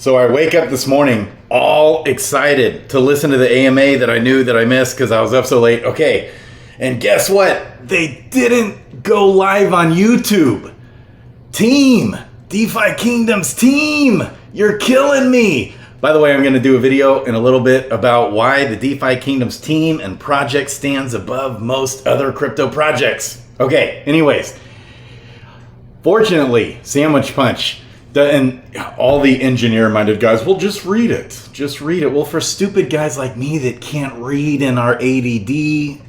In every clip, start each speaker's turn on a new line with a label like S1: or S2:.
S1: So I wake up this morning all excited to listen to the AMA that I knew that I missed because I was up so late. Okay, and guess what? They didn't go live on YouTube. Team, DeFi Kingdoms team, you're killing me. By the way, I'm going to do a video in a little bit about why the DeFi Kingdoms team and project stands above most other crypto projects. Okay, anyways, fortunately, Sanichpunch and all the engineer-minded guys will just read it. Just read it. Well, for stupid guys like me that can't read in our ADD,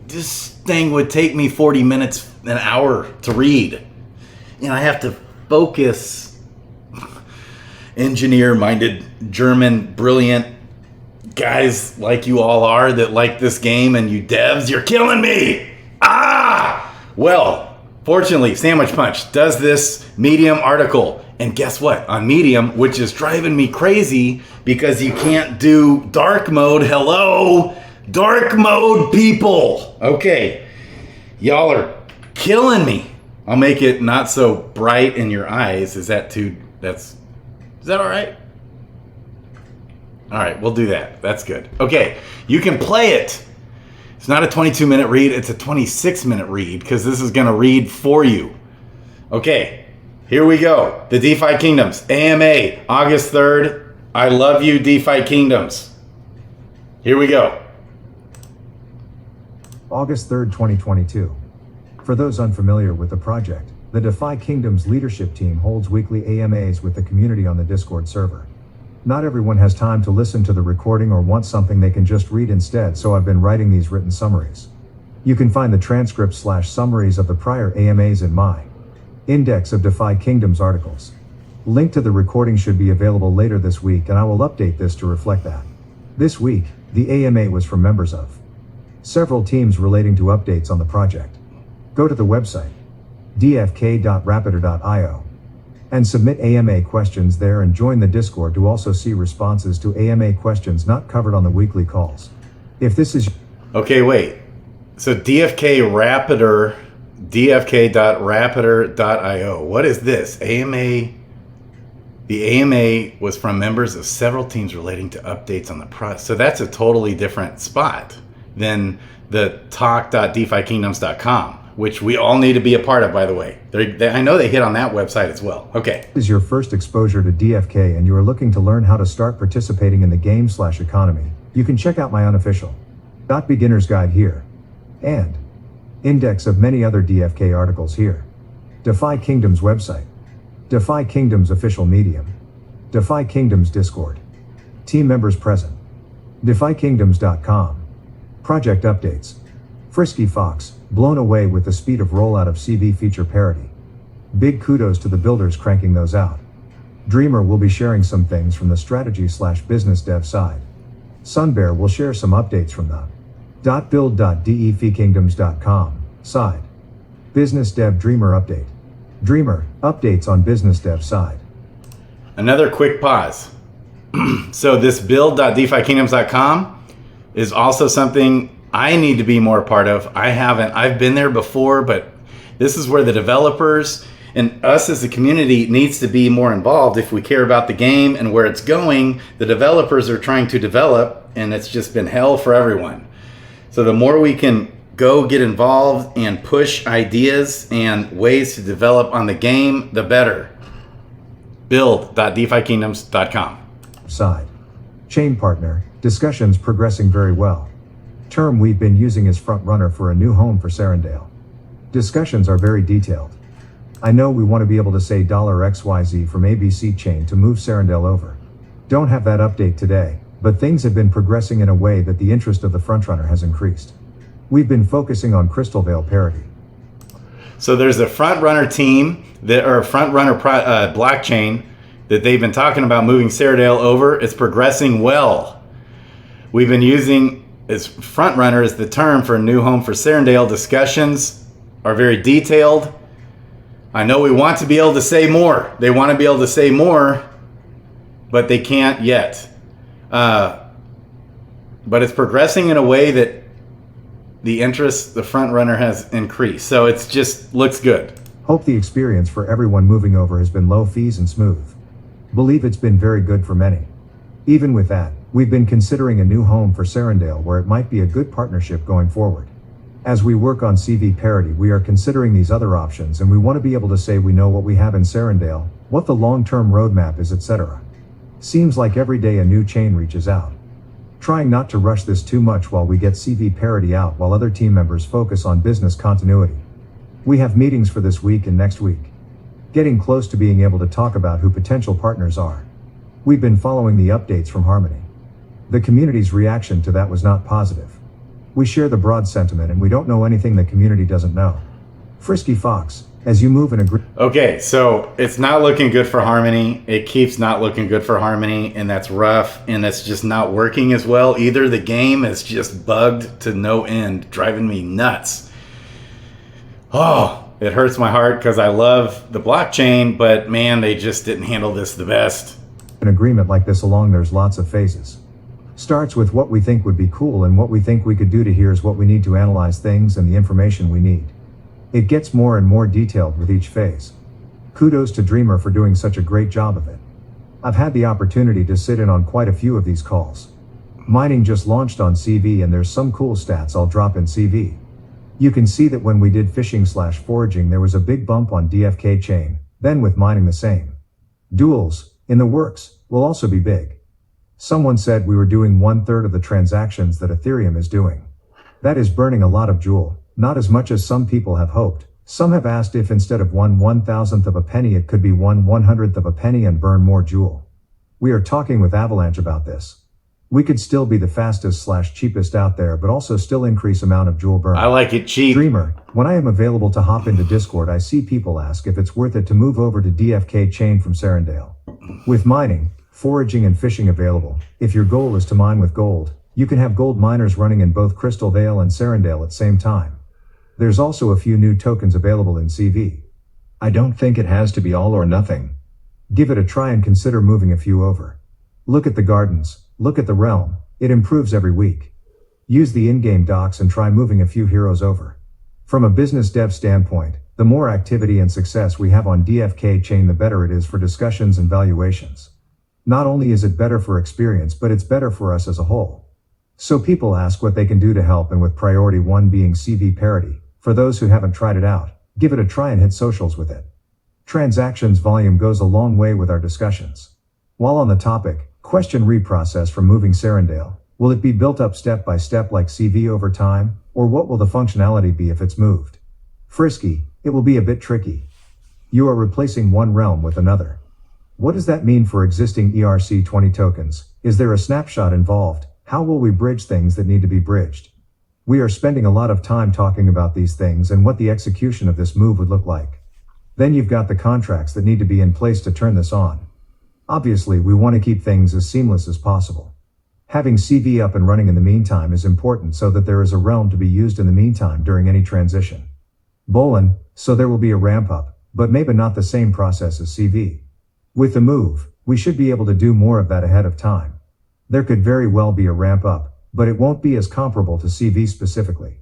S1: this thing would take me 40 minutes, an hour to read. And I have to focus. Engineer-minded, German, brilliant guys like you all are that like this game, and you devs, you're killing me! Well, fortunately, Sanichpunch does this Medium article. And guess what? On Medium, which is driving me crazy because you can't do dark mode. Hello? Dark mode, people! Okay. Y'all are killing me. I'll make it not so bright in your eyes. Is that all right? All right, we'll do that. That's good. Okay, you can play it. It's not a 22-minute read. It's a 26-minute read because this is going to read for you. Okay, here we go. The DeFi Kingdoms, AMA, August 3rd. I love you, DeFi Kingdoms. Here we go.
S2: August 3rd, 2022. For those unfamiliar with the project, the DeFi Kingdoms leadership team holds weekly AMAs with the community on the Discord server. Not everyone has time to listen to the recording or wants something they can just read instead, so I've been writing these written summaries. You can find the transcripts/summaries of the prior AMAs in my index of DeFi Kingdoms articles. Link to the recording should be available later this week, and I will update this to reflect that. This week, the AMA was from members of several teams relating to updates on the project. Go to the website, dfk.rapidr.io, and submit AMA questions there, and join the Discord to also see responses to AMA questions not covered on the weekly calls. If this is...
S1: Okay, wait. So dfk.rapidr, dfk.rapidr.io. What is this? AMA... The AMA was from members of several teams relating to updates on the project. So that's a totally different spot than the talk.defykingdoms.com, which we all need to be a part of, by the way. I know they hit on that website as well. Okay.
S2: This is your first exposure to DFK and you are looking to learn how to start participating in the game/economy, you can check out my unofficial beginner's guide here, and index of many other DFK articles here. DeFi Kingdoms website, DeFi Kingdoms official Medium, DeFi Kingdoms Discord, team members present, DeFiKingdoms.com, project updates. Frisky Fox, blown away with the speed of rollout of CV feature parity. Big kudos to the builders cranking those out. Dreamer will be sharing some things from the strategy/business dev side. Sunbear will share some updates from the .build.defykingdoms.com side. Business dev Dreamer update. Dreamer, updates on business dev side.
S1: Another quick pause. So this build.defykingdoms.com is also something I need to be more a part of. I've been there before, but this is where the developers and us as a community needs to be more involved if we care about the game and where it's going. The developers are trying to develop, and it's just been hell for everyone. So the more we can go get involved and push ideas and ways to develop on the game, the better. Build.defykingdoms.com.
S2: Side. Chain partner, discussions progressing very well. Term we've been using as front runner for a new home for Serendale. Discussions are very detailed. I know we want to be able to say $XYZ from ABC chain to move Serendale over. Don't have that update today, but things have been progressing in a way that the interest of the frontrunner has increased. We've been focusing on Crystalville parity.
S1: So there's a frontrunner team frontrunner blockchain that they've been talking about moving Serendale over. It's progressing well. We've been using as frontrunner as the term for a new home for Serendale. Discussions are very detailed. I know we want to be able to say more. They want to be able to say more, but they can't yet. But it's progressing in a way that the interest, the front runner has increased. So it's just looks good.
S2: Hope the experience for everyone moving over has been low fees and smooth. Believe it's been very good for many. Even with that, we've been considering a new home for Serendale where it might be a good partnership going forward. As we work on CV parity, we are considering these other options, and we want to be able to say we know what we have in Serendale, what the long-term roadmap is, etc. Seems like every day a new chain reaches out. Trying not to rush this too much while we get CV parity out while other team members focus on business continuity. We have meetings for this week and next week. Getting close to being able to talk about who potential partners are. We've been following the updates from Harmony. The community's reaction to that was not positive. We share the broad sentiment and we don't know anything the community doesn't know. Frisky Fox, as you move and agree.
S1: Okay, so it's not looking good for Harmony. It keeps not looking good for Harmony, and that's rough, and it's just not working as well either. The game is just bugged to no end, driving me nuts. Oh, it hurts my heart because I love the blockchain, but man, they just didn't handle this the best.
S2: An agreement like this along, there's lots of phases. Starts with what we think would be cool and what we think we could do, to here's what we need to analyze things and the information we need. It gets more and more detailed with each phase. Kudos to Dreamer for doing such a great job of it. I've had the opportunity to sit in on quite a few of these calls. Mining just launched on CV and there's some cool stats I'll drop in CV. You can see that when we did fishing/foraging there was a big bump on DFK chain, then with mining the same. Duels, in the works, will also be big. Someone said we were doing 1/3 of the transactions that Ethereum is doing. That is burning a lot of Joule. Not as much as some people have hoped. Some have asked if instead of 1/1000th of a penny it could be 1/100th of a penny and burn more Joule. We are talking with Avalanche about this. We could still be the fastest/cheapest out there, but also still increase amount of Joule burn.
S1: I like it cheap.
S2: Dreamer, when I am available to hop into Discord, I see people ask if it's worth it to move over to DFK chain from Serendale. With mining, foraging and fishing available, if your goal is to mine with gold, you can have gold miners running in both Crystalville and Serendale at the same time. There's also a few new tokens available in CV. I don't think it has to be all or nothing. Give it a try and consider moving a few over. Look at the gardens, look at the realm, it improves every week. Use the in-game docs and try moving a few heroes over. From a business dev standpoint, the more activity and success we have on DFK chain, the better it is for discussions and valuations. Not only is it better for experience, but it's better for us as a whole. So people ask what they can do to help, and with priority 1 being CV parity. For those who haven't tried it out, give it a try and hit socials with it. Transactions volume goes a long way with our discussions. While on the topic, question reprocess from moving Serendale. Will it be built up step by step like CV over time, or what will the functionality be if it's moved? Frisky, it will be a bit tricky. You are replacing one realm with another. What does that mean for existing ERC20 tokens? Is there a snapshot involved? How will we bridge things that need to be bridged? We are spending a lot of time talking about these things and what the execution of this move would look like. Then you've got the contracts that need to be in place to turn this on. Obviously, we want to keep things as seamless as possible. Having CV up and running in the meantime is important so that there is a realm to be used in the meantime during any transition. Bolin, so there will be a ramp up, but maybe not the same process as CV. With the move, we should be able to do more of that ahead of time. There could very well be a ramp up, but it won't be as comparable to CV specifically.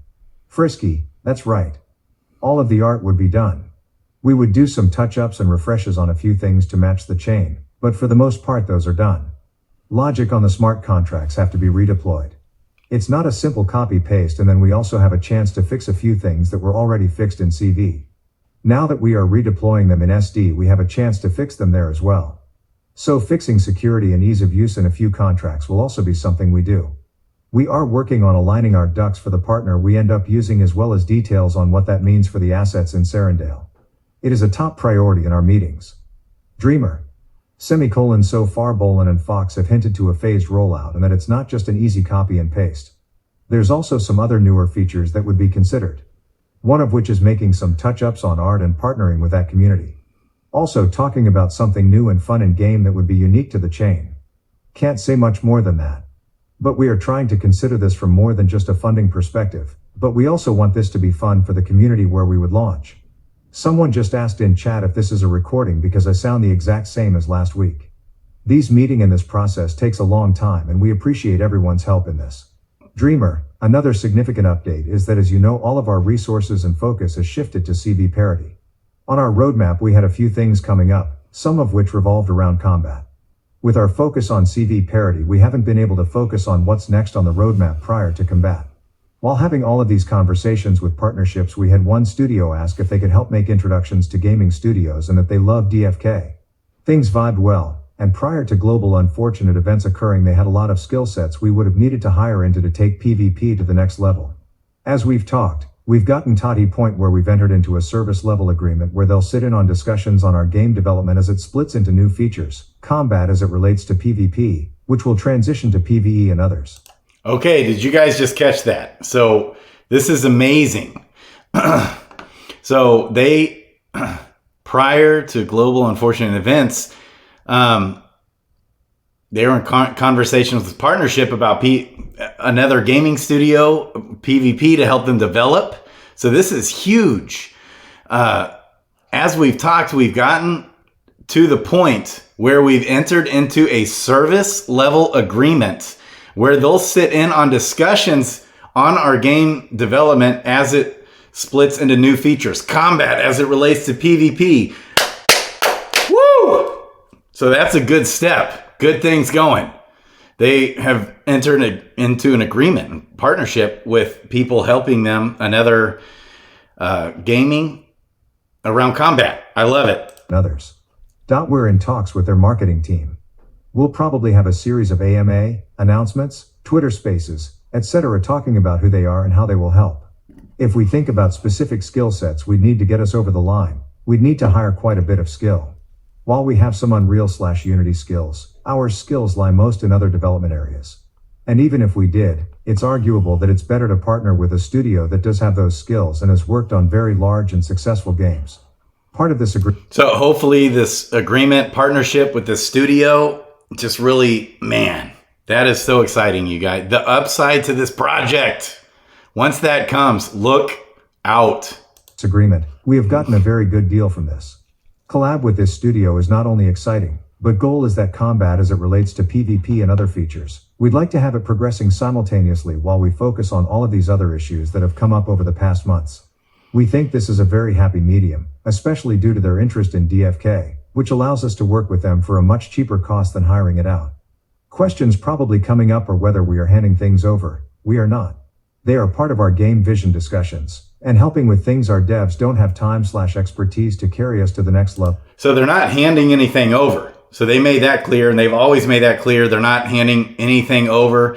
S2: Frisky, that's right. All of the art would be done. We would do some touch-ups and refreshes on a few things to match the chain, but for the most part those are done. Logic on the smart contracts have to be redeployed. It's not a simple copy-paste, and then we also have a chance to fix a few things that were already fixed in CV. Now that we are redeploying them in SD, we have a chance to fix them there as well. So fixing security and ease of use in a few contracts will also be something we do. We are working on aligning our ducks for the partner we end up using, as well as details on what that means for the assets in Serendale. It is a top priority in our meetings. Dreamer. So far Bolin and Fox have hinted to a phased rollout and that it's not just an easy copy and paste. There's also some other newer features that would be considered. One of which is making some touch-ups on art and partnering with that community. Also talking about something new and fun in game that would be unique to the chain. Can't say much more than that. But we are trying to consider this from more than just a funding perspective, but we also want this to be fun for the community where we would launch. Someone just asked in chat if this is a recording because I sound the exact same as last week. These meeting and this process takes a long time, and we appreciate everyone's help in this. Dreamer, another significant update is that, as you know, all of our resources and focus has shifted to CV parity. On our roadmap we had a few things coming up, some of which revolved around combat. With our focus on CV parity, we haven't been able to focus on what's next on the roadmap prior to combat. While having all of these conversations with partnerships, we had one studio ask if they could help make introductions to gaming studios and that they love DFK. Things vibed well, and prior to global unfortunate events occurring, they had a lot of skill sets we would have needed to hire into to take PvP to the next level. As we've talked, we've gotten to the point where we've entered into a service level agreement where they'll sit in on discussions on our game development as it splits into new features, combat as it relates to PvP, which will transition to PvE and others.
S1: Okay, did you guys just catch that? So this is amazing. So they, prior to global unfortunate events, they were in conversations with partnership about another gaming studio, PvP, to help them develop. So this is huge. As we've talked, we've gotten to the point where we've entered into a service level agreement where they'll sit in on discussions on our game development as it splits into new features, combat as it relates to PvP. Woo! So that's a good step. Good things going. They have entered into an agreement, partnership with people helping them, another gaming around combat. I love it.
S2: And others. We're in talks with their marketing team. We'll probably have a series of AMA, announcements, Twitter spaces, etc. talking about who they are and how they will help. If we think about specific skill sets we'd need to get us over the line, we'd need to hire quite a bit of skill. While we have some Unreal/Unity skills, our skills lie most in other development areas. And even if we did, it's arguable that it's better to partner with a studio that does have those skills and has worked on very large and successful games. Part of this agreement.
S1: So hopefully this agreement, partnership with this studio, just really, man, that is so exciting, you guys. The upside to this project, once that comes, look out.
S2: Agreement, we have gotten a very good deal from this. Collab with this studio is not only exciting, but goal is that combat as it relates to PvP and other features. We'd like to have it progressing simultaneously while we focus on all of these other issues that have come up over the past months. We think this is a very happy medium, especially due to their interest in DFK, which allows us to work with them for a much cheaper cost than hiring it out. Questions probably coming up are whether we are handing things over. We are not. They are part of our game vision discussions, and helping with things our devs don't have time/expertise to carry us to the next level.
S1: So they're not handing anything over. So they made that clear, and they've always made that clear. They're not handing anything over.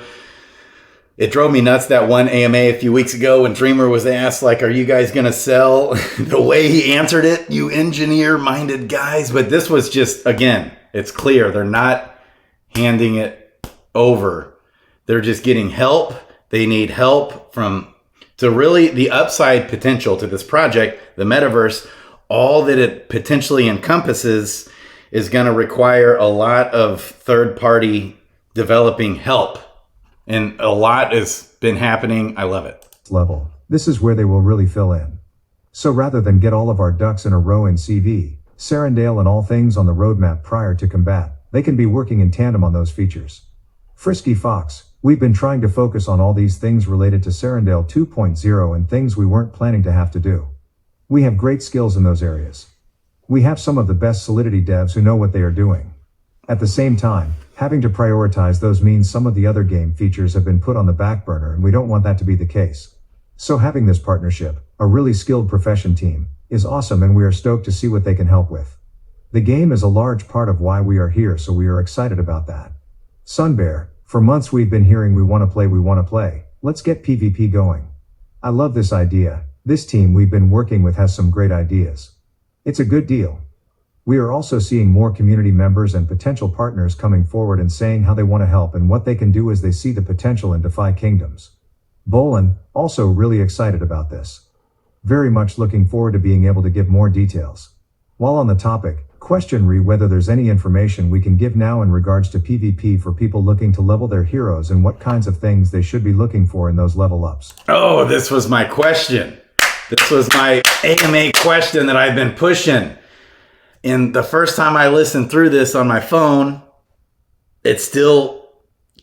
S1: It drove me nuts that one AMA a few weeks ago when Dreamer was asked, like, are you guys going to sell? The way he answered it, you engineer-minded guys. But this was just, again, it's clear. They're not handing it over. They're just getting help. They need help to really the upside potential to this project, the metaverse, all that it potentially encompasses is going to require a lot of third-party developing help. And a lot has been happening. I love it.
S2: Level. This is where they will really fill in. So rather than get all of our ducks in a row in CV, Serendale and all things on the roadmap prior to combat, they can be working in tandem on those features. Frisky Fox, we've been trying to focus on all these things related to Serendale 2.0 and things we weren't planning to have to do. We have great skills in those areas. We have some of the best Solidity devs who know what they are doing. At the same time, having to prioritize those means some of the other game features have been put on the back burner, and we don't want that to be the case. So having this partnership, a really skilled profession team, is awesome, and we are stoked to see what they can help with. The game is a large part of why we are here, so we are excited about that. Sunbear, for months we've been hearing we want to play, let's get PvP going. I love this idea. This team we've been working with has some great ideas. It's a good deal. We are also seeing more community members and potential partners coming forward and saying how they want to help and what they can do as they see the potential in DeFi Kingdoms. Bolin, also really excited about this. Very much looking forward to being able to give more details. While on the topic, question whether there's any information we can give now in regards to PvP for people looking to level their heroes and what kinds of things they should be looking for in those level ups.
S1: Oh, this was my question. This was my AMA question that I've been pushing. And the first time I listened through this on my phone, it's still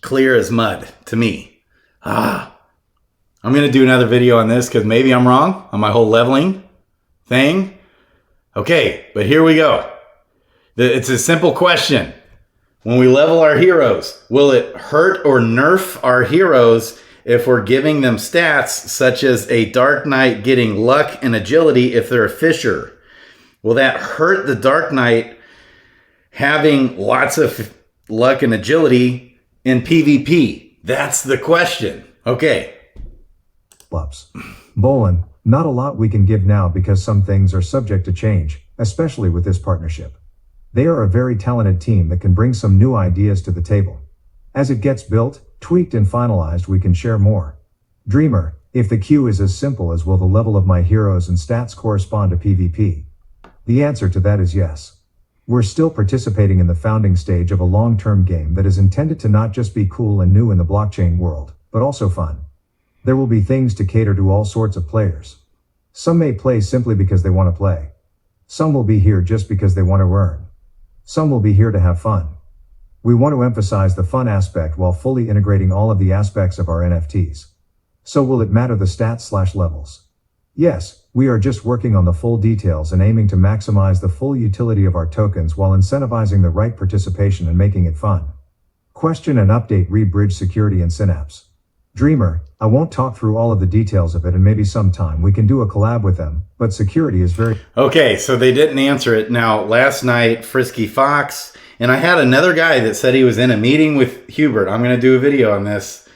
S1: clear as mud to me. I'm going to do another video on this because maybe I'm wrong on my whole leveling thing. Okay, but here we go. It's a simple question. When we level our heroes, will it hurt or nerf our heroes if we're giving them stats such as a Dark Knight getting luck and agility if they're a fisher? Will that hurt the Dark Knight having lots of luck and agility in PvP? That's the question. Okay.
S2: Bolin, not a lot we can give now because some things are subject to change, especially with this partnership. They are a very talented team that can bring some new ideas to the table. As it gets built, tweaked and finalized, we can share more. Dreamer, if the queue is as simple as will the level of my heroes and stats correspond to PvP? The answer to that is yes. We're still participating in the founding stage of a long-term game that is intended to not just be cool and new in the blockchain world, but also fun. There will be things to cater to all sorts of players. Some may play simply because they want to play. Some will be here just because they want to earn. Some will be here to have fun. We want to emphasize the fun aspect while fully integrating all of the aspects of our NFTs. So will it matter the stats/levels? Yes, we are just working on the full details and aiming to maximize the full utility of our tokens while incentivizing the right participation and making it fun. Question and update re-bridge security in Synapse. Dreamer, I won't talk through all of the details of it and maybe sometime we can do a collab with them, but security is very...
S1: Okay, so they didn't answer it. Now, last night, Frisky Fox, and I had another guy that said he was in a meeting with Hubert. I'm going to do a video on this.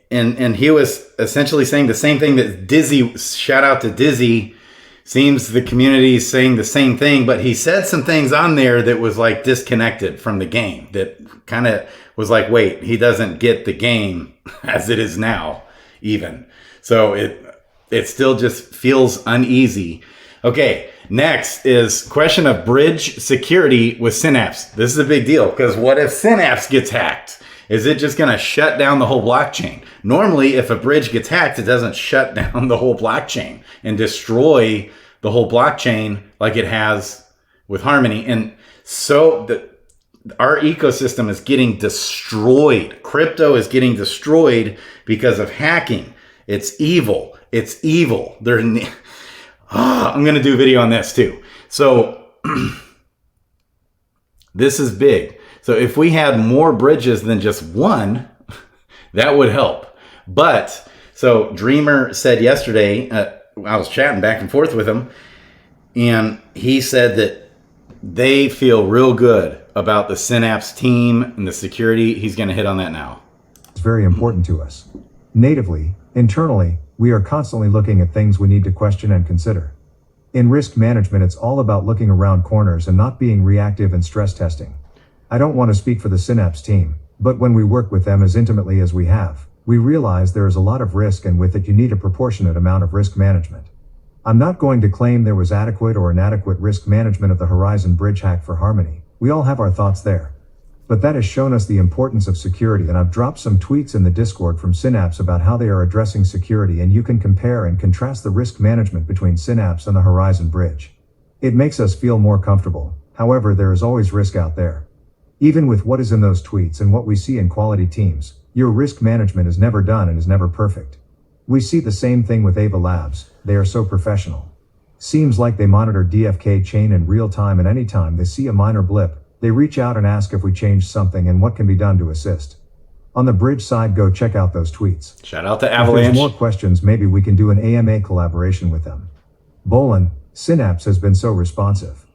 S1: And he was essentially saying the same thing that Dizzy, shout out to Dizzy, seems the community is saying the same thing, but he said some things on there that was like disconnected from the game, that kind of was like, wait, he doesn't get the game as it is now, even. So it still just feels uneasy. Okay, next is question of bridge security with Synapse. This is a big deal, because what if Synapse gets hacked? Is it just going to shut down the whole blockchain? Normally, if a bridge gets hacked, it doesn't shut down the whole blockchain and destroy the whole blockchain like it has with Harmony. And so our ecosystem is getting destroyed. Crypto is getting destroyed because of hacking. It's evil. It's evil. I'm going to do a video on this too. So this is big. So if we had more bridges than just one, that would help. But so Dreamer said yesterday, I was chatting back and forth with him, and he said that they feel real good about the Synapse team and the security. He's going to hit on that now.
S2: It's very important to us. Natively, internally, we are constantly looking at things we need to question and consider. In risk management, it's all about looking around corners and not being reactive and stress testing. I don't want to speak for the Synapse team, but when we work with them as intimately as we have, we realize there is a lot of risk, and with it you need a proportionate amount of risk management. I'm not going to claim there was adequate or inadequate risk management of the Horizon Bridge hack for Harmony. We all have our thoughts there. But that has shown us the importance of security, and I've dropped some tweets in the Discord from Synapse about how they are addressing security, and you can compare and contrast the risk management between Synapse and the Horizon Bridge. It makes us feel more comfortable. However, there is always risk out there. Even with what is in those tweets and what we see in quality teams, your risk management is never done and is never perfect. We see the same thing with Ava Labs. They are so professional. Seems like they monitor DFK chain in real time, and anytime they see a minor blip, they reach out and ask if we changed something and what can be done to assist. On the bridge side, go check out those tweets.
S1: Shout out to Avalanche.
S2: If there's more questions, maybe we can do an AMA collaboration with them. Bolin, Synapse has been so responsive.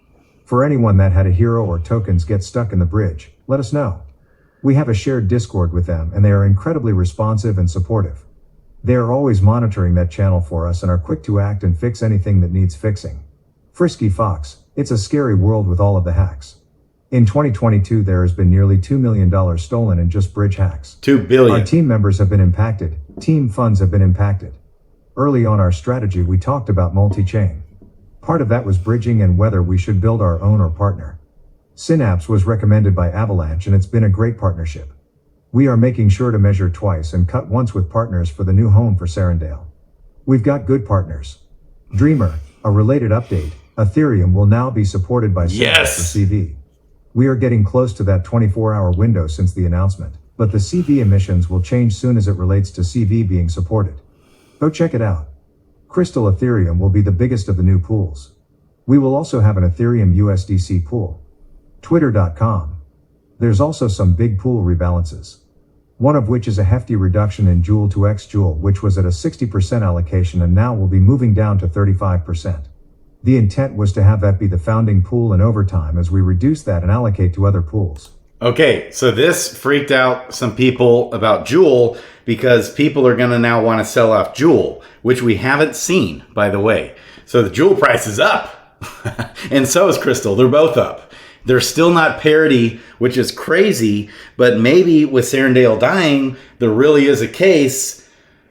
S2: For anyone that had a hero or tokens get stuck in the bridge, let us know. We have a shared Discord with them, and they are incredibly responsive and supportive. They are always monitoring that channel for us and are quick to act and fix anything that needs fixing. Frisky Fox, it's a scary world with all of the hacks. In 2022, there has been nearly $2 million stolen in just bridge hacks.
S1: $2 billion.
S2: Our team members have been impacted. Team funds have been impacted. Early on our strategy, we talked about multi-chain. Part of that was bridging and whether we should build our own or partner. Synapse was recommended by Avalanche, and it's been a great partnership. We are making sure to measure twice and cut once with partners for the new home for Serendale. We've got good partners. Dreamer, a related update, Ethereum will now be supported by Synapse for CV. We are getting close to that 24-hour window since the announcement, but the CV emissions will change soon as it relates to CV being supported. Go check it out. Crystal Ethereum will be the biggest of the new pools. We will also have an Ethereum USDC pool. Twitter.com. There's also some big pool rebalances. One of which is a hefty reduction in Joule to XJoule, which was at a 60% allocation and now will be moving down to 35%. The intent was to have that be the founding pool, and over time as we reduce that and allocate to other pools.
S1: Okay, so this freaked out some people about Joule because people are going to now want to sell off Joule, which we haven't seen, by the way. So the Joule price is up, and so is Crystal. They're both up. They're still not parity, which is crazy, but maybe with Serendale dying, there really is a case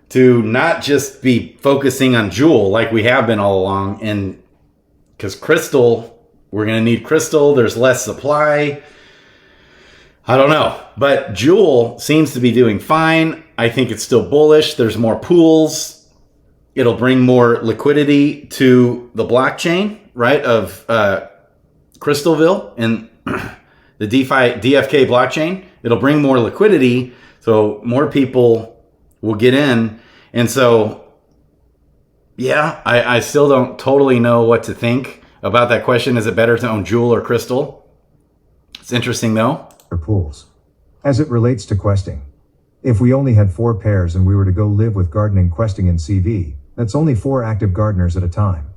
S1: to not just be focusing on Joule like we have been all along, and because Crystal, we're going to need Crystal, there's less supply. I don't know, but Joule seems to be doing fine. I think it's still bullish. There's more pools. It'll bring more liquidity to the blockchain, right, of Crystalville and the DFK blockchain. It'll bring more liquidity, so more people will get in. And so, yeah, I still don't totally know what to think about that question. Is it better to own Joule or Crystal? It's interesting, though.
S2: Pools. As it relates to questing. If we only had 4 pairs and we were to go live with gardening questing in CV, that's only 4 active gardeners at a time.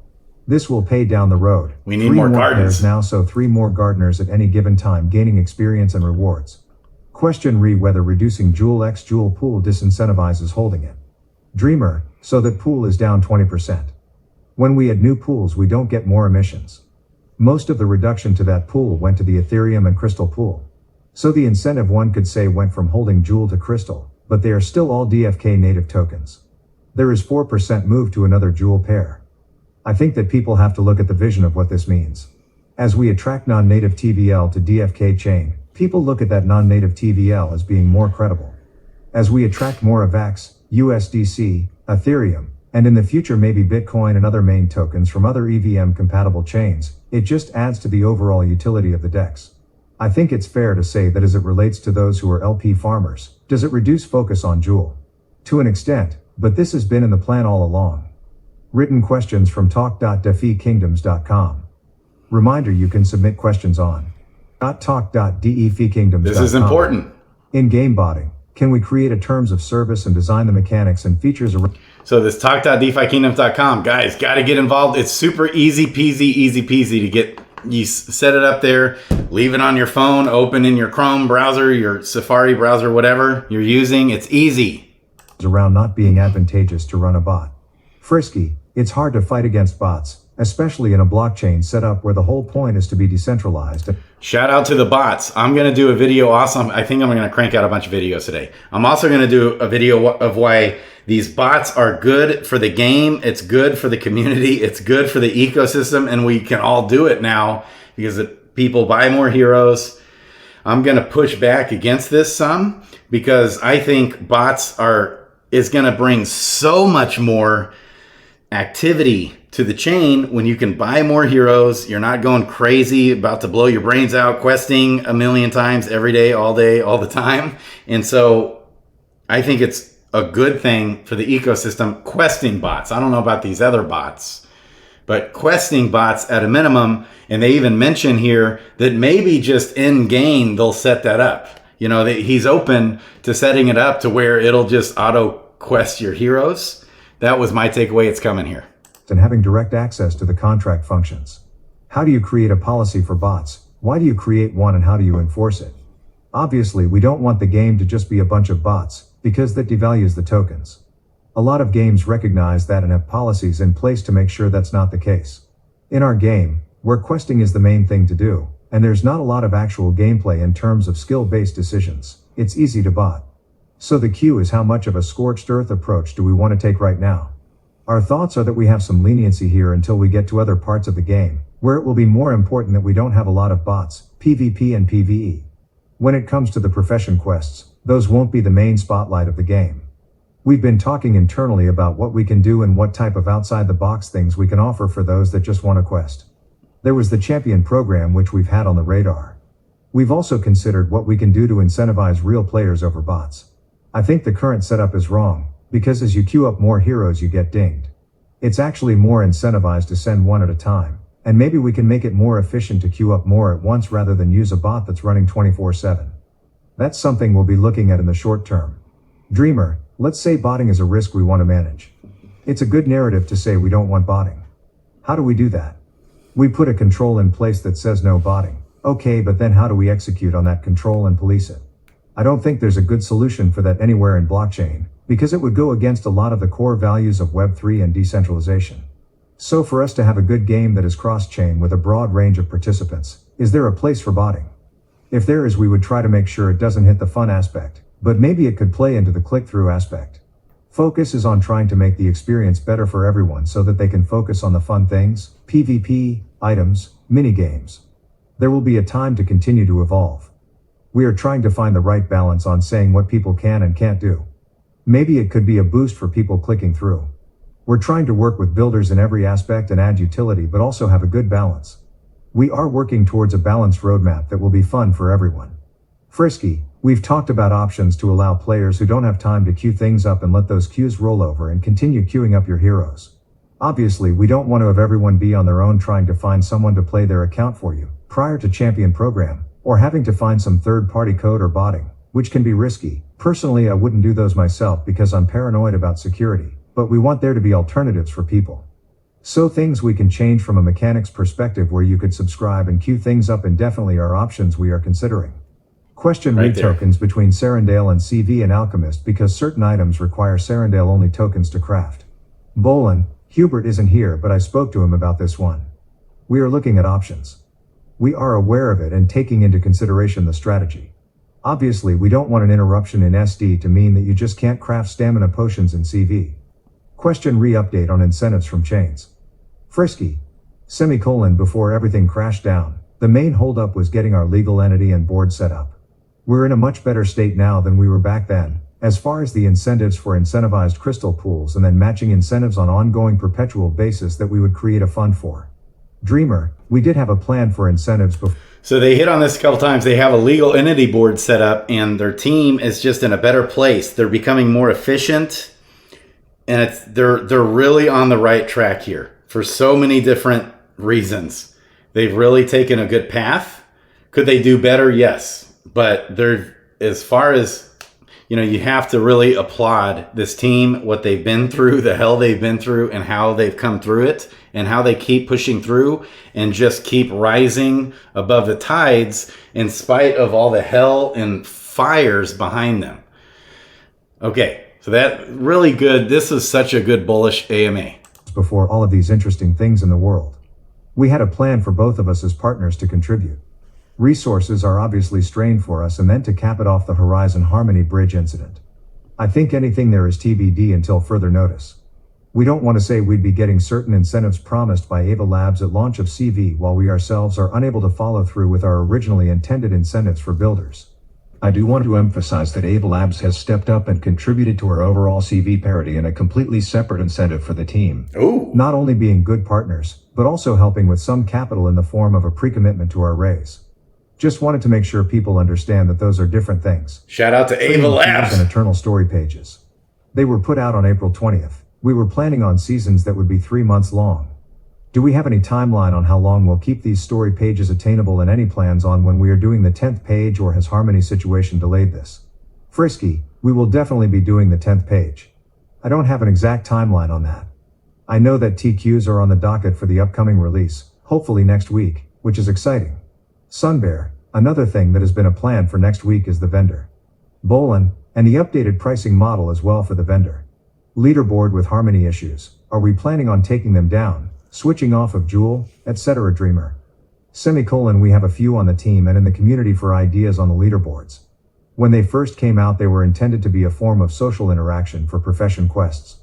S2: This will pay down the road.
S1: We need more gardeners
S2: now, so 3 more gardeners at any given time gaining experience and rewards. Question whether reducing Joule x Joule pool disincentivizes holding it. Dreamer, so that pool is down 20%. When we add new pools we don't get more emissions. Most of the reduction to that pool went to the Ethereum and Crystal pool. So the incentive, one could say, went from holding Joule to Crystal, but they are still all DFK native tokens. There is 4% move to another Joule pair. I think that people have to look at the vision of what this means. As we attract non-native TVL to DFK chain, people look at that non-native TVL as being more credible. As we attract more AVAX, USDC, Ethereum, and in the future maybe Bitcoin and other main tokens from other EVM compatible chains, it just adds to the overall utility of the DEX. I think it's fair to say that as it relates to those who are LP farmers, does it reduce focus on Joule? To an extent, but this has been in the plan all along. Written questions from talk.defykingdoms.com. Reminder, you can submit questions on talk.defykingdoms.com.
S1: This is important.
S2: In game botting, can we create a terms of service and design the mechanics and features around?
S1: So this talk.defykingdoms.com, guys, got to get involved. It's super easy peasy to get. You set it up there, leave it on your phone, open in your Chrome browser, your Safari browser, whatever you're using. It's easy.
S2: Around not being advantageous to run a bot. Frisky, it's hard to fight against bots, especially in a blockchain setup where the whole point is to be decentralized.
S1: Shout out to the bots. I'm going to do a video awesome. I think I'm going to crank out a bunch of videos today. I'm also going to do a video of why these bots are good for the game. It's good for the community. It's good for the ecosystem. And we can all do it now because people buy more heroes. I'm going to push back against this some because I think bots is going to bring so much more activity to the chain when you can buy more heroes. You're not going crazy about to blow your brains out questing a million times every day, all the time. And so I think it's a good thing for the ecosystem, questing bots. I don't know about these other bots, but questing bots at a minimum. And they even mention here that maybe just in game, they'll set that up. You know, he's open to setting it up to where it'll just auto quest your heroes. That was my takeaway. It's coming here.
S2: And having direct access to the contract functions. How do you create a policy for bots? Why do you create one and how do you enforce it? Obviously, we don't want the game to just be a bunch of bots, because that devalues the tokens. A lot of games recognize that and have policies in place to make sure that's not the case. In our game, where questing is the main thing to do, and there's not a lot of actual gameplay in terms of skill-based decisions, it's easy to bot. So the Q is, how much of a scorched earth approach do we want to take right now? Our thoughts are that we have some leniency here until we get to other parts of the game, where it will be more important that we don't have a lot of bots, PvP and PvE. When it comes to the profession quests, those won't be the main spotlight of the game. We've been talking internally about what we can do and what type of outside-the-box things we can offer for those that just want a quest. There was the champion program, which we've had on the radar. We've also considered what we can do to incentivize real players over bots. I think the current setup is wrong, because as you queue up more heroes you get dinged. It's actually more incentivized to send one at a time, And maybe we can make it more efficient to queue up more at once rather than use a bot that's running 24/7. That's something we'll be looking at in the short term. Dreamer, let's say botting is a risk we want to manage. It's a good narrative to say we don't want botting. How do we do that? We put a control in place that says no botting. Okay, but then how do we execute on that control and police it? I don't think there's a good solution for that anywhere in blockchain, because it would go against a lot of the core values of Web3 and decentralization. So for us to have a good game that is cross-chain with a broad range of participants, is there a place for botting? If there is, we would try to make sure it doesn't hit the fun aspect, but maybe it could play into the click-through aspect. Focus is on trying to make the experience better for everyone so that they can focus on the fun things, PvP, items, mini-games. There will be a time to continue to evolve. We are trying to find the right balance on saying what people can and can't do. Maybe it could be a boost for people clicking through. We're trying to work with builders in every aspect and add utility but also have a good balance. We are working towards a balanced roadmap that will be fun for everyone. Frisky, we've talked about options to allow players who don't have time to queue things up and let those queues roll over and continue queuing up your heroes. Obviously, we don't want to have everyone be on their own trying to find someone to play their account for you, prior to champion program, or having to find some third-party code or botting, which can be risky. Personally, I wouldn't do those myself because I'm paranoid about security. But we want there to be alternatives for people. So things we can change from a mechanics perspective where you could subscribe and queue things up indefinitely are options we are considering. Question read tokens between Serendale and CV and Alchemist because certain items require Serendale only tokens to craft. Bolin, Hubert isn't here but I spoke to him about this one. We are looking at options. We are aware of it and taking into consideration the strategy. Obviously we don't want an interruption in SD to mean that you just can't craft stamina potions in CV. Question re-update on incentives from chains. Frisky. Before everything crashed down, the main holdup was getting our legal entity and board set up. We're in a much better state now than we were back then, as far as the incentives for incentivized crystal pools and then matching incentives on ongoing perpetual basis that we would create a fund for. Dreamer, we did have a plan for incentives before.
S1: So they hit on this a couple times. They have a legal entity board set up and their team is just in a better place. They're becoming more efficient. And they're really on the right track here for so many different reasons. They've really taken a good path. Could they do better? Yes. But they're, as far as, you have to really applaud this team, what they've been through, the hell they've been through, and how they've come through it, and how they keep pushing through and just keep rising above the tides in spite of all the hell and fires behind them. Okay. So that really good. This is such a good bullish AMA.
S2: Before all of these interesting things in the world. We had a plan for both of us as partners to contribute. Resources are obviously strained for us and then to cap it off the Horizon Harmony Bridge incident. I think anything there is TBD until further notice. We don't want to say we'd be getting certain incentives promised by Ava Labs at launch of CV while we ourselves are unable to follow through with our originally intended incentives for builders. I do want to emphasize that Ava Labs has stepped up and contributed to our overall CV parity in a completely separate incentive for the team.
S1: Ooh.
S2: Not only being good partners, but also helping with some capital in the form of a pre-commitment to our raise. Just wanted to make sure people understand that those are different things.
S1: Shout out to Ava Labs.
S2: And Eternal Story pages. They were put out on April 20th. We were planning on seasons that would be 3 months long. Do we have any timeline on how long we'll keep these story pages attainable and any plans on when we are doing the 10th page, or has Harmony situation delayed this? Frisky, we will definitely be doing the 10th page. I don't have an exact timeline on that. I know that TQs are on the docket for the upcoming release, hopefully next week, which is exciting. Sunbear, another thing that has been a plan for next week is the vendor. Bolin, and the updated pricing model as well for the vendor. Leaderboard with Harmony issues, are we planning on taking them down? Switching off of Jewel, etc. Dreamer. We have a few on the team and in the community for ideas on the leaderboards. When they first came out they were intended to be a form of social interaction for profession quests.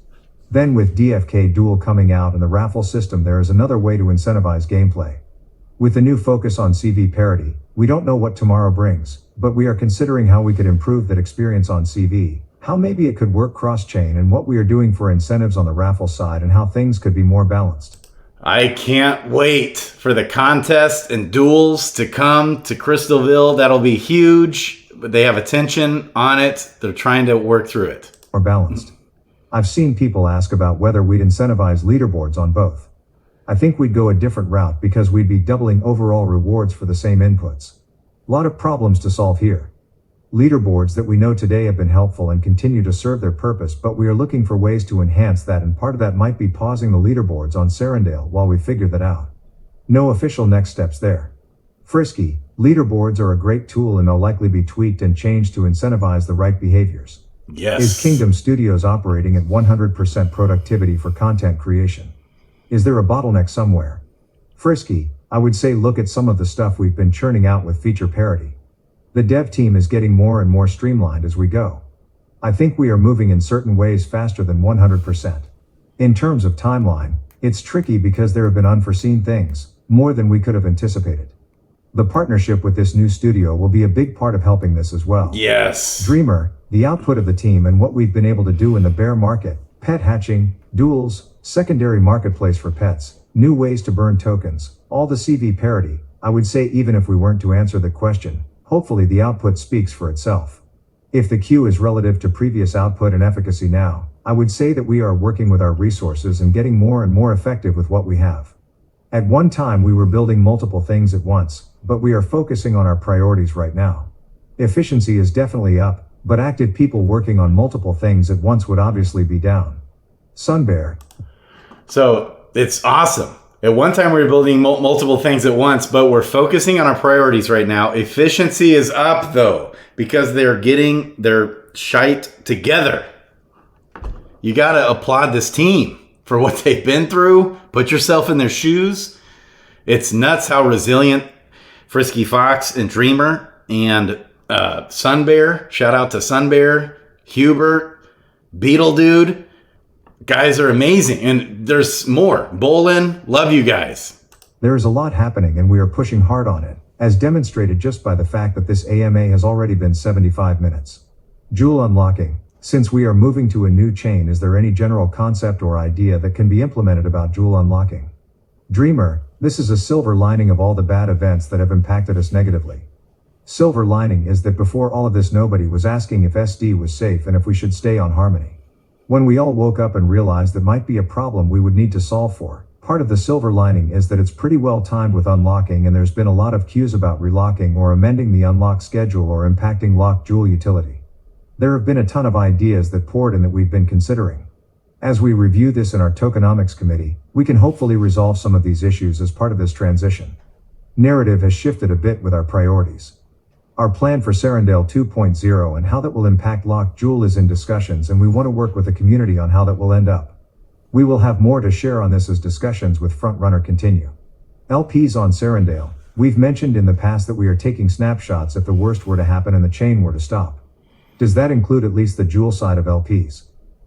S2: Then with DFK Duel coming out and the raffle system there is another way to incentivize gameplay. With the new focus on CV parity, we don't know what tomorrow brings, but we are considering how we could improve that experience on CV, how maybe it could work cross-chain and what we are doing for incentives on the raffle side and how things could be more balanced.
S1: I can't wait for the contest and duels to come to Crystalville. That'll be huge. They have attention on it. They're trying to work through it.
S2: More balanced. I've seen people ask about whether we'd incentivize leaderboards on both. I think we'd go a different route because we'd be doubling overall rewards for the same inputs. Lot of problems to solve here. Leaderboards that we know today have been helpful and continue to serve their purpose, but we are looking for ways to enhance that, and part of that might be pausing the leaderboards on Serendale while we figure that out. No official next steps there. Frisky, leaderboards are a great tool and they'll likely be tweaked and changed to incentivize the right behaviors.
S1: Yes.
S2: Is Kingdom Studios operating at 100% productivity for content creation? Is there a bottleneck somewhere? Frisky, I would say look at some of the stuff we've been churning out with feature parity. The dev team is getting more and more streamlined as we go. I think we are moving in certain ways faster than 100%. In terms of timeline, it's tricky because there have been unforeseen things, more than we could have anticipated. The partnership with this new studio will be a big part of helping this as well.
S1: Yes.
S2: Dreamer, the output of the team and what we've been able to do in the bear market, pet hatching, duels, secondary marketplace for pets, new ways to burn tokens, all the CV parity, I would say even if we weren't to answer the question, hopefully the output speaks for itself. If the queue is relative to previous output and efficacy now, I would say that we are working with our resources and getting more and more effective with what we have. At one time we were building multiple things at once, but we are focusing on our priorities right now. Efficiency is definitely up, but active people working on multiple things at once would obviously be down. Sunbear.
S1: So it's awesome. At one time we were building multiple things at once, but we're focusing on our priorities right now. Efficiency is up though, because they're getting their shite together. You got to applaud this team for what they've been through. Put yourself in their shoes. It's nuts how resilient Frisky Fox and Dreamer and Sunbear, shout out to Sunbear, Hubert, Beetle Dude. Guys are amazing. And there's more. Bolin, love you guys.
S2: There is a lot happening and we are pushing hard on it, as demonstrated just by the fact that this AMA has already been 75 minutes. Jewel unlocking. Since we are moving to a new chain, is there any general concept or idea that can be implemented about Jewel unlocking? Dreamer, this is a silver lining of all the bad events that have impacted us negatively. Silver lining is that before all of this nobody was asking if SD was safe and if we should stay on Harmony. When we all woke up and realized that might be a problem we would need to solve for, part of the silver lining is that it's pretty well timed with unlocking, and there's been a lot of cues about relocking or amending the unlock schedule or impacting locked Jewel utility. There have been a ton of ideas that poured in that we've been considering. As we review this in our tokenomics committee, we can hopefully resolve some of these issues as part of this transition. Narrative has shifted a bit with our priorities. Our plan for Serendale 2.0 and how that will impact Locked Jewel is in discussions, and we want to work with the community on how that will end up. We will have more to share on this as discussions with Frontrunner continue. LPs on Serendale. We've mentioned in the past that we are taking snapshots if the worst were to happen and the chain were to stop. Does that include at least the Jewel side of LPs?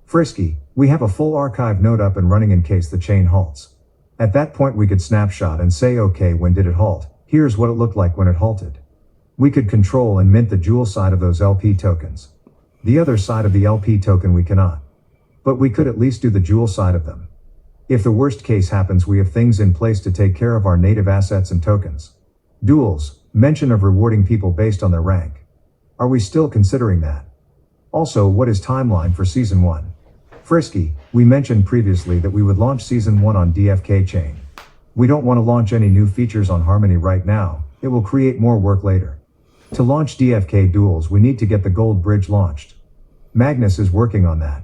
S2: Frisky, we have a full archive node up and running in case the chain halts. At that point we could snapshot and say, okay, when did it halt? Here's what it looked like when it halted. We could control and mint the Jewel side of those LP tokens. The other side of the LP token we cannot. But we could at least do the Jewel side of them. If the worst case happens, we have things in place to take care of our native assets and tokens. Duels, mention of rewarding people based on their rank. Are we still considering that? Also, what is timeline for Season 1? Frisky, we mentioned previously that we would launch Season 1 on DFK chain. We don't want to launch any new features on Harmony right now, it will create more work later. To launch DFK duels we need to get the gold bridge launched. Magnus is working on that.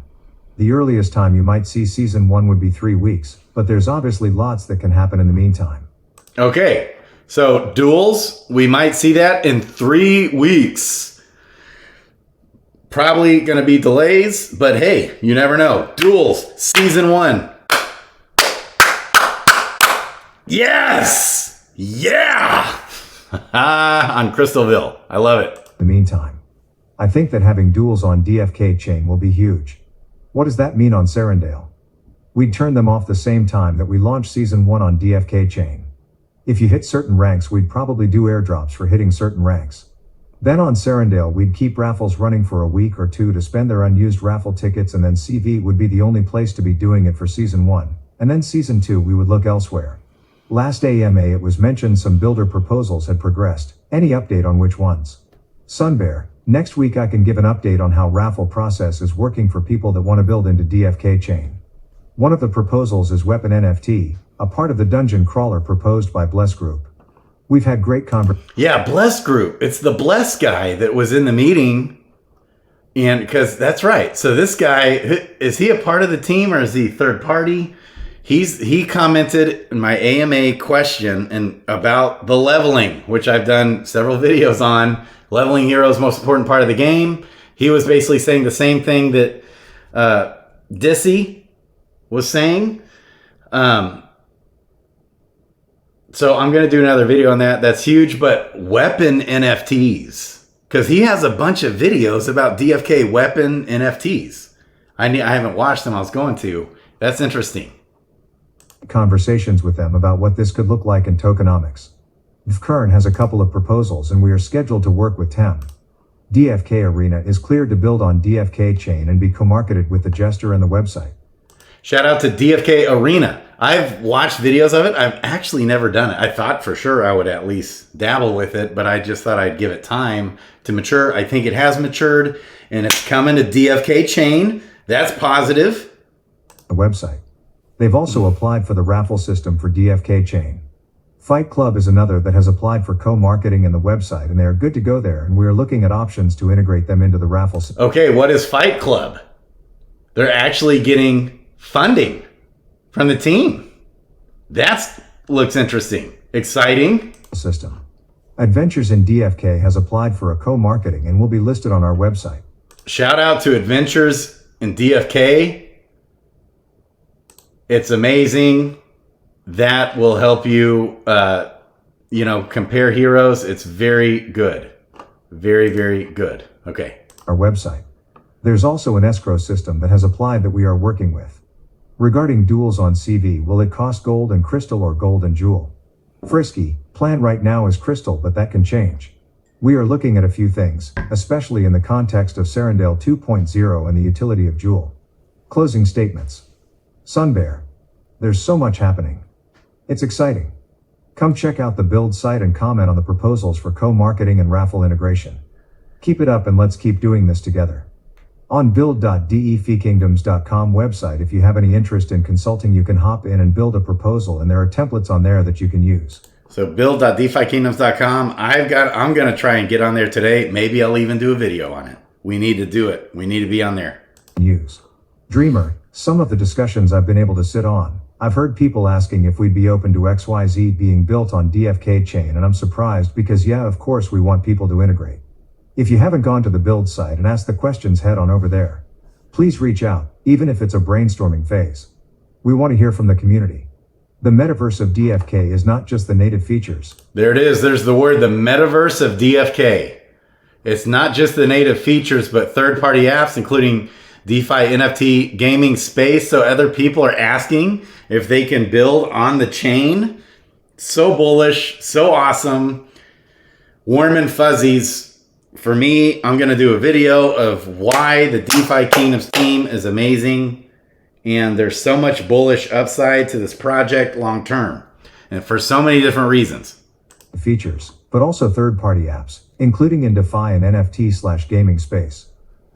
S2: The earliest time you might see Season 1 would be 3 weeks, but there's obviously lots that can happen in the meantime.
S1: Okay, so duels, we might see that in 3 weeks. Probably going to be delays, but hey, you never know. Duels, Season 1. Yes! Yeah! On Crystalville. I love it.
S2: In the meantime, I think that having duels on DFK chain will be huge. What does that mean on Serendale? We'd turn them off the same time that we launch Season 1 on DFK chain. If you hit certain ranks, we'd probably do airdrops for hitting certain ranks. Then on Serendale, we'd keep raffles running for a week or two to spend their unused raffle tickets, and then CV would be the only place to be doing it for Season 1. And then Season 2 we would look elsewhere. Last AMA it was mentioned some builder proposals had progressed. Any update on which ones? Sunbear, next week I can give an update on how raffle process is working for people that want to build into DFK chain. One of the proposals is Weapon NFT, a part of the dungeon crawler proposed by Bless Group. We've had great conversations.
S1: Yeah, Bless Group. It's the Bless guy that was in the meeting. And because that's right. So this guy, is he a part of the team or is he third party? He commented in my AMA question and about the leveling, which I've done several videos on. Leveling heroes, most important part of the game. He was basically saying the same thing that Dissy was saying. So I'm going to do another video on that. That's huge. But weapon NFTs, because he has a bunch of videos about DFK weapon NFTs. I haven't watched them. I was going to. That's interesting.
S2: Conversations with them about what this could look like in tokenomics. Kern has a couple of proposals and we are scheduled to work with Tem. DFK Arena is cleared to build on DFK chain and be co-marketed with the Jester and the website.
S1: Shout out to DFK Arena. I've watched videos of it. I've actually never done it. I thought for sure I would at least dabble with it, but I just thought I'd give it time to mature. I think it has matured and it's coming to DFK chain. That's positive.
S2: The website. They've also applied for the raffle system for DFK chain. Fight Club is another that has applied for co-marketing in the website and they are good to go there and we are looking at options to integrate them into the raffle system.
S1: Okay, what is Fight Club? They're actually getting funding from the team. That looks interesting. Exciting.
S2: System. Adventures in DFK has applied for a co-marketing and will be listed on our website.
S1: Shout out to Adventures in DFK. It's amazing. That will help you, compare heroes. It's very good. Very, very good. Okay.
S2: Our website. There's also an escrow system that has applied that we are working with. Regarding duels on CV, will it cost gold and crystal or gold and jewel? Frisky, plan right now is crystal, but that can change. We are looking at a few things, especially in the context of Serendale 2.0 and the utility of jewel. Closing statements. Sunbear. There's so much happening. It's exciting. Come check out the build site and comment on the proposals for co-marketing and raffle integration. Keep it up and let's keep doing this together. On build.defykingdoms.com website, if you have any interest in consulting, you can hop in and build a proposal and there are templates on there that you can use.
S1: So build.defykingdoms.com. I'm going to try and get on there today. Maybe I'll even do a video on it. We need to do it. We need to be on there.
S2: Use. Dreamer. Some of the discussions I've been able to sit on, I've heard people asking if we'd be open to XYZ being built on DFK chain, and I'm surprised because yeah, of course we want people to integrate. If you haven't gone to the build site and asked the questions, head on over there. Please reach out, even if it's a brainstorming phase. We want to hear from the community. The metaverse of DFK is not just the native features.
S1: There it is. There's the word, the metaverse of DFK. It's not just the native features, but third-party apps, including DeFi NFT gaming space. So other people are asking if they can build on the chain. So bullish, so awesome. Warm and fuzzies. For me, I'm going to do a video of why the DeFi Kingdoms team is amazing. And there's so much bullish upside to this project long term. And for so many different reasons.
S2: Features, but also third-party apps, including in DeFi and NFT/gaming space.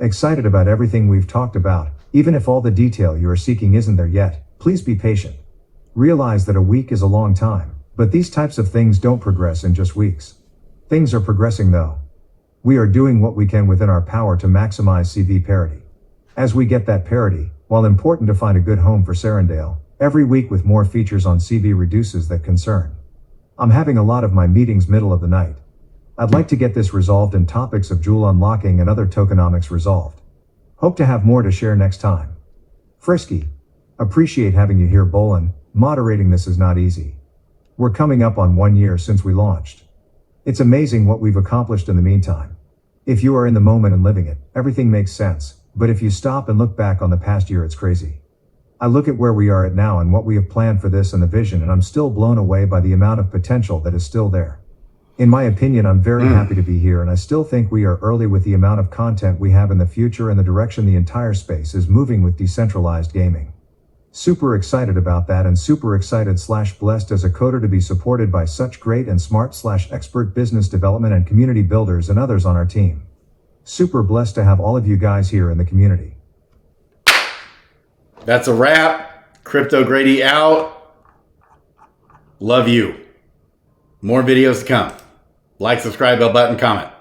S2: Excited about everything we've talked about, even if all the detail you are seeking isn't there yet. Please be patient. Realize that a week is a long time, but these types of things don't progress in just weeks. Things are progressing though. We are doing what we can within our power to maximize CV parity. As we get that parity, while important to find a good home for Serendale, every week with more features on CV reduces that concern. I'm having a lot of my meetings middle of the night. I'd like to get this resolved and topics of jewel unlocking and other tokenomics resolved. Hope to have more to share next time. Frisky. Appreciate having you here, Bolin. Moderating this is not easy. We're coming up on 1 year since we launched. It's amazing what we've accomplished in the meantime. If you are in the moment and living it, everything makes sense. But if you stop and look back on the past year, it's crazy. I look at where we are at now and what we have planned for this and the vision, and I'm still blown away by the amount of potential that is still there. In my opinion, I'm very happy to be here, and I still think we are early with the amount of content we have in the future and the direction the entire space is moving with decentralized gaming. Super excited about that, and super excited/blessed as a coder to be supported by such great and smart/expert business development and community builders and others on our team. Super blessed to have all of you guys here in the community.
S1: That's a wrap. Crypto Grady out. Love you. More videos to come. Like, subscribe, bell button, comment.